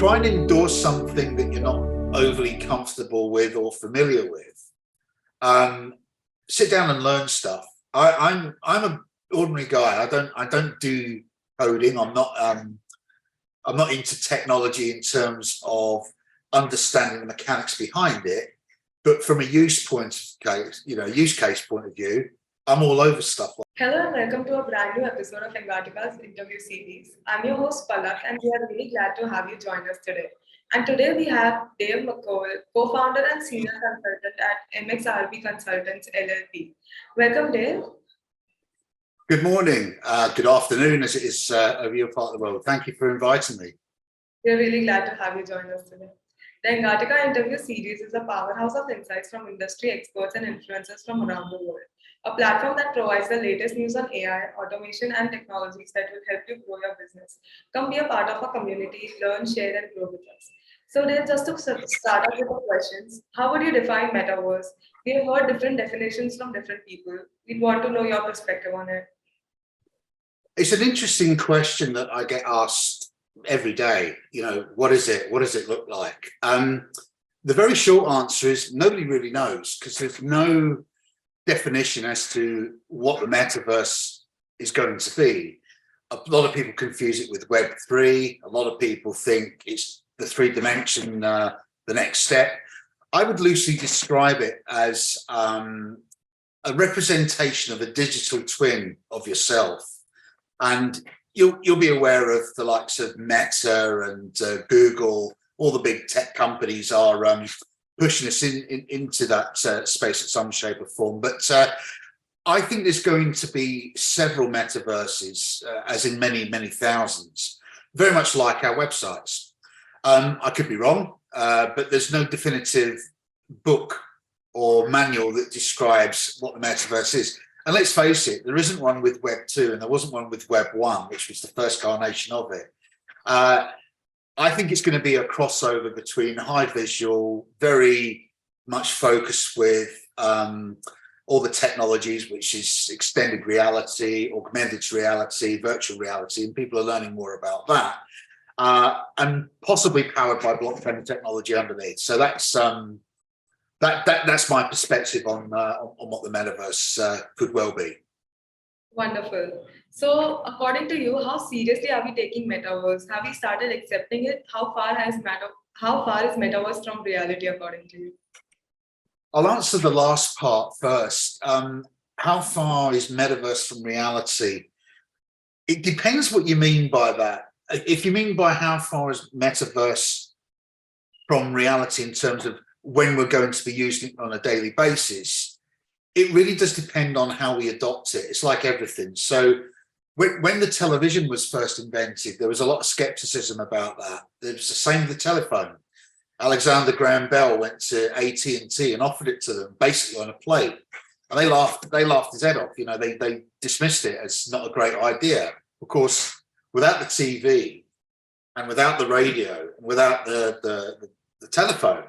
try and endorse something that you're not overly comfortable with or familiar with. Sit down and learn stuff. I'm an ordinary guy. I don't do coding. I'm not into technology in terms of understanding the mechanics behind it. But from a use case point of view, I'm all over stuff. Hello and welcome to a brand new episode of Engatica's interview series. I'm your host Palak and we are really glad to have you join us today. And today we have Dave McColl, co-founder and senior consultant at MXRB Consultants LLP. Welcome, Dave. Good morning, good afternoon as it is over your part of the world. Thank you for inviting me. We're really glad to have you join us today. The Engatica interview series is a powerhouse of insights from industry experts and influencers from around the world. A platform that provides the latest news on AI, automation, and technologies that will help you grow your business. Come be a part of our community, learn, share, and grow with us. So, Dave, just to start off with the questions, how would you define Metaverse? We have heard different definitions from different people. We'd want to know your perspective on it. It's an interesting question that I get asked every day. You know, what is it? What does it look like? The very short answer is nobody really knows because there's no definition as to what the metaverse is going to be. A lot of people confuse it with Web3. A lot of people think it's the three-dimension, the next step. I would loosely describe it as a representation of a digital twin of yourself. And you'll be aware of the likes of Meta and Google. All the big tech companies are pushing us into that space at some shape or form. But I think there's going to be several metaverses, as in many, many thousands, very much like our websites. I could be wrong, but there's no definitive book or manual that describes what the metaverse is. And let's face it, there isn't one with Web 2 and there wasn't one with Web 1, which was the first carnation of it. I think it's going to be a crossover between high visual, very much focused with all the technologies, which is extended reality, augmented reality, virtual reality, and people are learning more about that, and possibly powered by blockchain technology underneath. So that's my perspective on what the metaverse could well be. Wonderful. So, according to you, how seriously are we taking Metaverse? Have we started accepting it? How far is Metaverse from reality, according to you? I'll answer the last part first. How far is Metaverse from reality? It depends what you mean by that. If you mean by how far is Metaverse from reality in terms of when we're going to be using it on a daily basis, it really does depend on how we adopt it. It's like everything. So when the television was first invented, there was a lot of skepticism about that. It was the same with the telephone. Alexander Graham Bell went to AT&T and offered it to them basically on a plate. And they laughed his head off. You know, they dismissed it as not a great idea. Of course, without the TV and without the radio and without the telephone,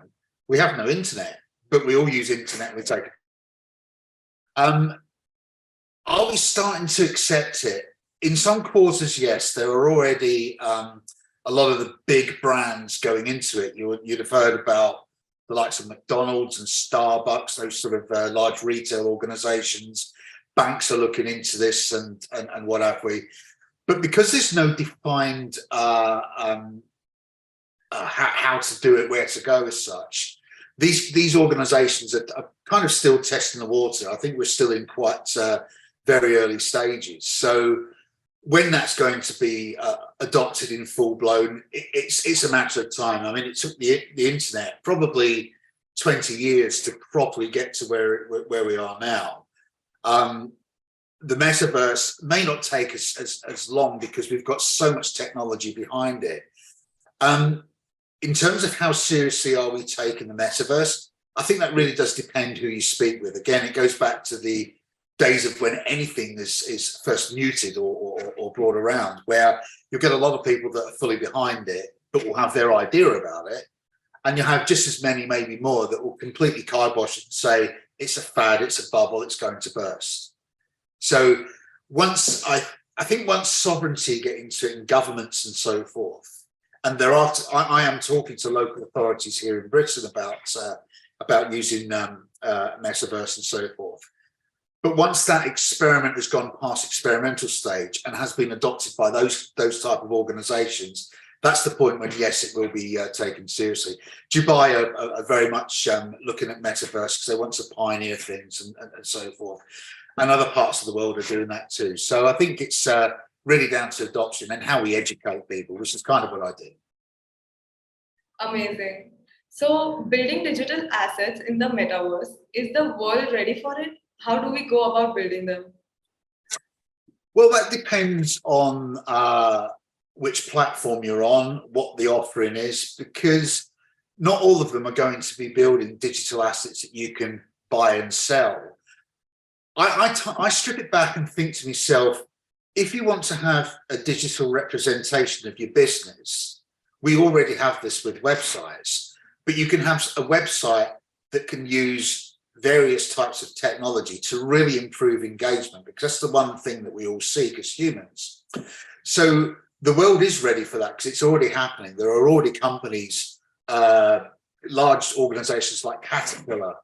we have no internet, but we all use internet. We take it. Are we starting to accept it? In some quarters, yes. There are already a lot of the big brands going into it. You'd have heard about the likes of McDonald's and Starbucks, those sort of large retail organizations. Banks are looking into this and what have we. But because there's no defined how to do it, where to go as such, these organizations are kind of still testing the water. I think we're still in quite very early stages. So when that's going to be adopted in full blown, it's a matter of time. I mean, it took the internet probably 20 years to properly get to where we are now. The metaverse may not take us as long because we've got so much technology behind it. In terms of how seriously are we taking the metaverse, I think that really does depend who you speak with. Again, it goes back to the days of when anything is first muted or brought around, where you'll get a lot of people that are fully behind it, but will have their idea about it. And you'll have just as many, maybe more, that will completely kibosh it and say, it's a fad, it's a bubble, it's going to burst. So I think once sovereignty get into it and governments and so forth, And I am talking to local authorities here in Britain about using Metaverse and so forth. But once that experiment has gone past experimental stage and has been adopted by those type of organisations, that's the point when, yes, it will be taken seriously. Dubai are very much looking at Metaverse because they want to pioneer things and so forth. And other parts of the world are doing that too. So I think it's really down to adoption and how we educate people, which is kind of what I do. Amazing. So building digital assets in the metaverse, is the world ready for it? How do we go about building them? Well, that depends on which platform you're on, what the offering is, because not all of them are going to be building digital assets that you can buy and sell. I strip it back and think to myself, if you want to have a digital representation of your business, we already have this with websites, but you can have a website that can use various types of technology to really improve engagement, because that's the one thing that we all seek as humans. So the world is ready for that because it's already happening. There are already companies, large organizations like Caterpillar,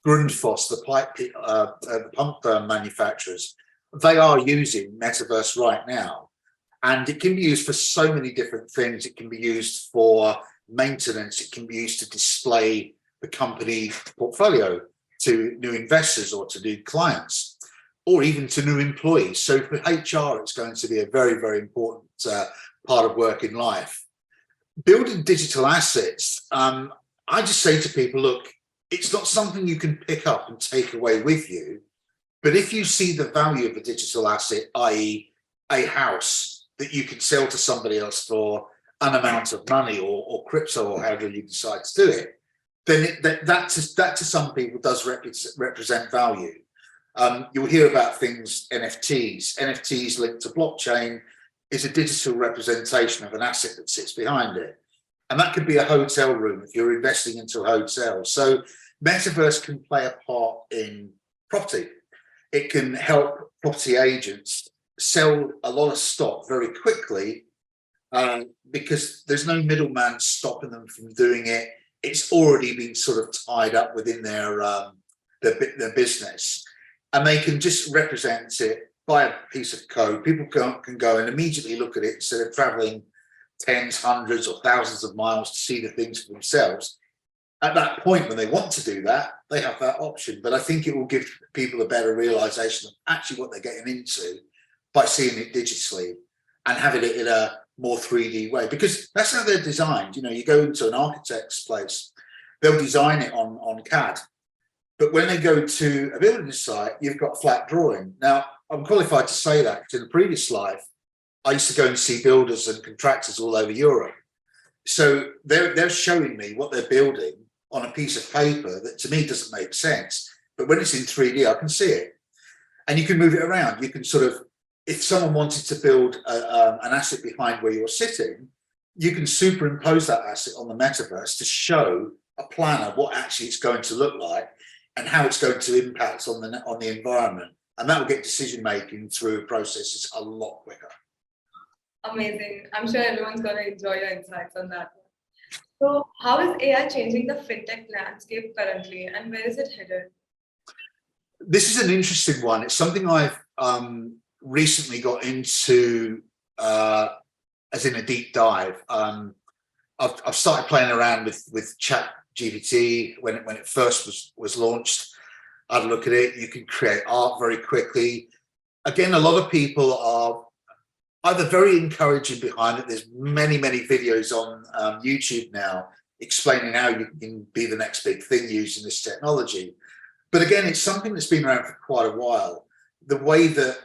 Grundfos, the pump manufacturers. They are using Metaverse right now, and it can be used for so many different things. It can be used for maintenance. It can be used to display the company portfolio to new investors or to new clients, or even to new employees. So for HR, it's going to be a very, very important part of work in life. Building digital assets, I just say to people, look, it's not something you can pick up and take away with you, but if you see the value of a digital asset, i.e. a house that you can sell to somebody else for an amount of money or crypto or however you decide to do it, then that to some people does represent value. You'll hear about things, NFTs. NFTs linked to blockchain is a digital representation of an asset that sits behind it. And that could be a hotel room if you're investing into a hotel. So Metaverse can play a part in property. It can help property agents sell a lot of stock very quickly because there's no middleman stopping them from doing it. It's already been sort of tied up within their business, and they can just represent it by a piece of code. People can go and immediately look at it instead of traveling tens, hundreds or thousands of miles to see the things for themselves. At that point, when they want to do that, they have that option. But I think it will give people a better realization of actually what they're getting into by seeing it digitally and having it in a more 3D way, because that's how they're designed. You know, you go into an architect's place, they'll design it on CAD, but when they go to a building site, you've got flat drawing. Now, I'm qualified to say that because in a previous life, I used to go and see builders and contractors all over Europe. So they're showing me what they're building on a piece of paper that to me doesn't make sense, but when it's in 3D, I can see it, and you can move it around. You can sort of, if someone wanted to build an asset behind where you're sitting, you can superimpose that asset on the metaverse to show a plan of what actually it's going to look like and how it's going to impact on the environment. And that will get decision making through processes a lot quicker. Amazing. I'm sure everyone's going to enjoy your insights on that. So how is AI changing the fintech landscape currently, and where is it headed? This is an interesting one. It's something I've recently got into as in a deep dive. I've started playing around with ChatGPT when it first was launched. I had a look at it. You can create art very quickly. Again, a lot of people are either very encouraging behind it. There's many videos on YouTube now explaining how you can be the next big thing using this technology. But again, it's something that's been around for quite a while. The way that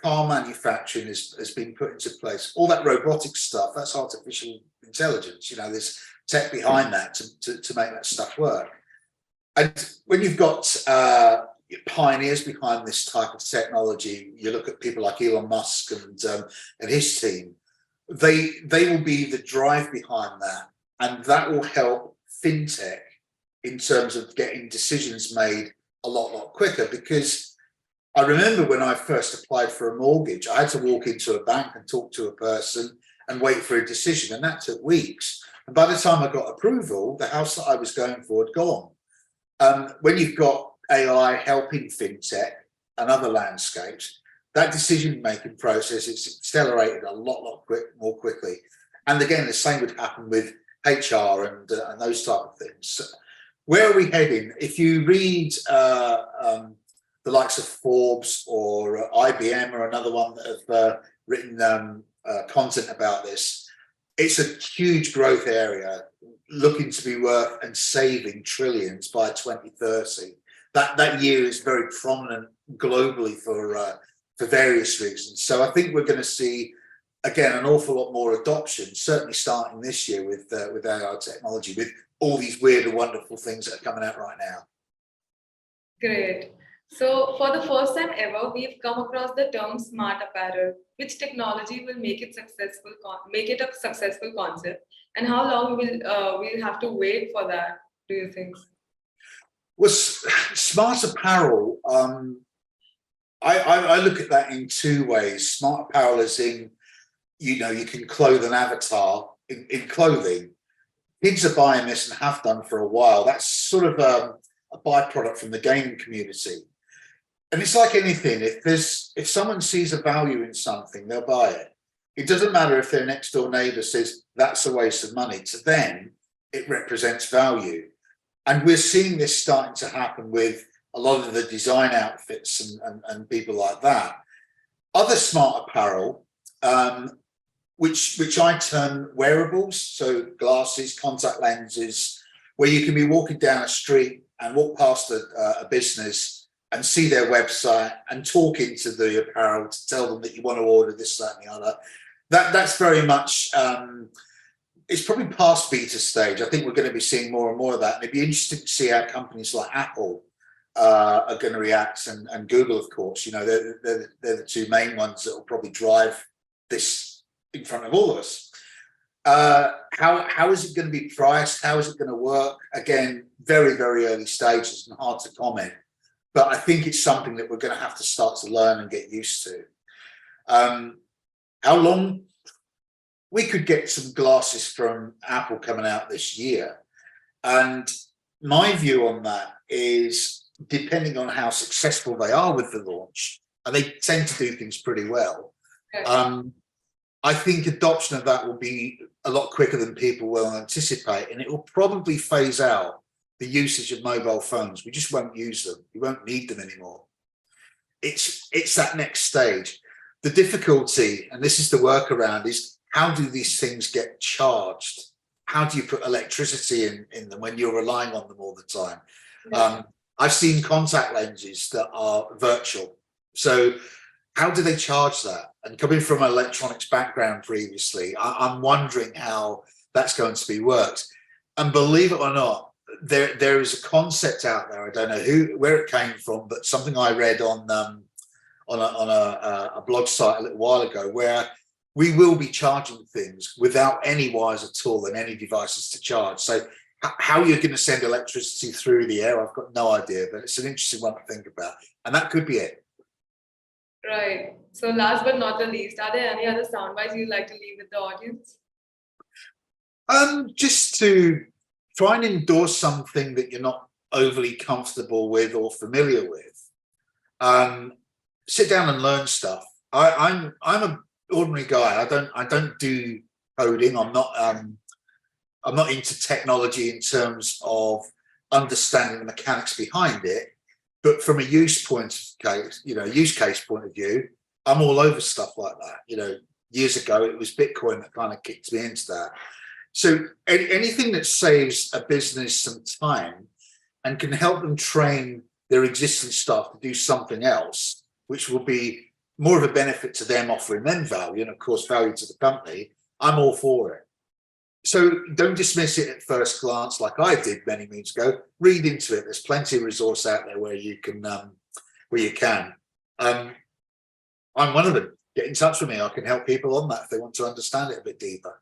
car manufacturing has been put into place, all that robotic stuff, that's artificial intelligence. You know, there's tech behind that to make that stuff work. And when you've got pioneers behind this type of technology, you look at people like Elon Musk and his team, they will be the drive behind that, and that will help fintech in terms of getting decisions made a lot quicker. Because I remember when I first applied for a mortgage, I had to walk into a bank and talk to a person, and wait for a decision. And that took weeks. And by the time I got approval, the house that I was going for had gone. When you've got AI helping fintech and other landscapes, that decision-making process is accelerated a lot more quickly. And again, the same would happen with HR and those type of things. So where are we heading? If you read the likes of Forbes or IBM or another one that have written content about this, it's a huge growth area, looking to be worth and saving trillions by 2030. That year is very prominent globally for various reasons. So I think we're going to see, again, an awful lot more adoption, certainly starting this year with AI technology, with all these weird and wonderful things that are coming out right now. Great. So for the first time ever, we've come across the term smart apparel. Which technology will make it a successful concept, and how long will we'll have to wait for that, do you think? Well, smart apparel, I look at that in two ways. Smart apparel as in, you can clothe an avatar in clothing. Kids are buying this and have done for a while. That's sort of a byproduct from the gaming community. And it's like anything, if someone sees a value in something, they'll buy it. It doesn't matter if their next door neighbor says that's a waste of money. To them, it represents value. And we're seeing this starting to happen with a lot of the design outfits and people like that. Other smart apparel, which I term wearables, so glasses, contact lenses, where you can be walking down a street and walk past a business and see their website and talk into the apparel to tell them that you want to order this, that, and the other. That's very much, it's probably past beta stage. I think we're going to be seeing more and more of that. And it'd be interesting to see how companies like Apple are going to react, and Google, of course. They're the two main ones that will probably drive this in front of all of us. How is it going to be priced? How is it going to work? Again, very, very early stages and hard to comment. But I think it's something that we're going to have to start to learn and get used to. How long? We could get some glasses from Apple coming out this year. And my view on that is, depending on how successful they are with the launch, and they tend to do things pretty well, I think adoption of that will be a lot quicker than people will anticipate, and it will probably phase out the usage of mobile phones. We just won't use them. We won't need them anymore. It's that next stage. The difficulty, and this is the workaround, is how do these things get charged? How do you put electricity in them when you're relying on them all the time? I've seen contact lenses that are virtual. So how do they charge that? And coming from an electronics background previously, I'm wondering how that's going to be worked. And believe it or not, there is a concept out there. I don't know where it came from, but something I read on a blog site a little while ago, where we will be charging things without any wires at all and any devices to charge. So how you're going to send electricity through the air, I've got no idea, but it's an interesting one to think about. And that could be it. Right. So last but not the least, are there any other soundbites you'd like to leave with the audience? Just to try and endorse something that you're not overly comfortable with or familiar with. Sit down and learn stuff. I'm an ordinary guy. I don't do coding. I'm not into technology in terms of understanding the mechanics behind it. But from a use case point of view, I'm all over stuff like that. Years ago, it was Bitcoin that kind of kicked me into that. So anything that saves a business some time and can help them train their existing staff to do something else, which will be more of a benefit to them, offering them value, and of course value to the company, I'm all for it. So don't dismiss it at first glance like I did many moons ago. Read into it. There's plenty of resource out there where you can. I'm one of them. Get in touch with me. I can help people on that if they want to understand it a bit deeper.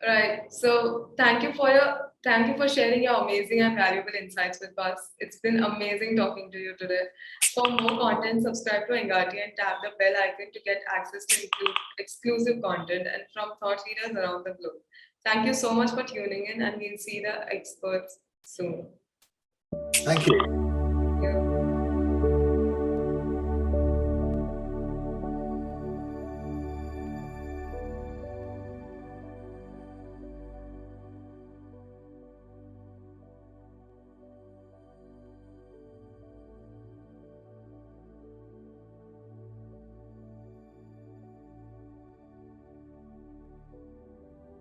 Right. So thank you for sharing your amazing and valuable insights with us. It's been amazing talking to you today. For more content, subscribe to Engati and tap the bell icon to get access to exclusive content and from thought leaders around the globe. Thank you so much for tuning in, and we'll see the experts soon. Thank you.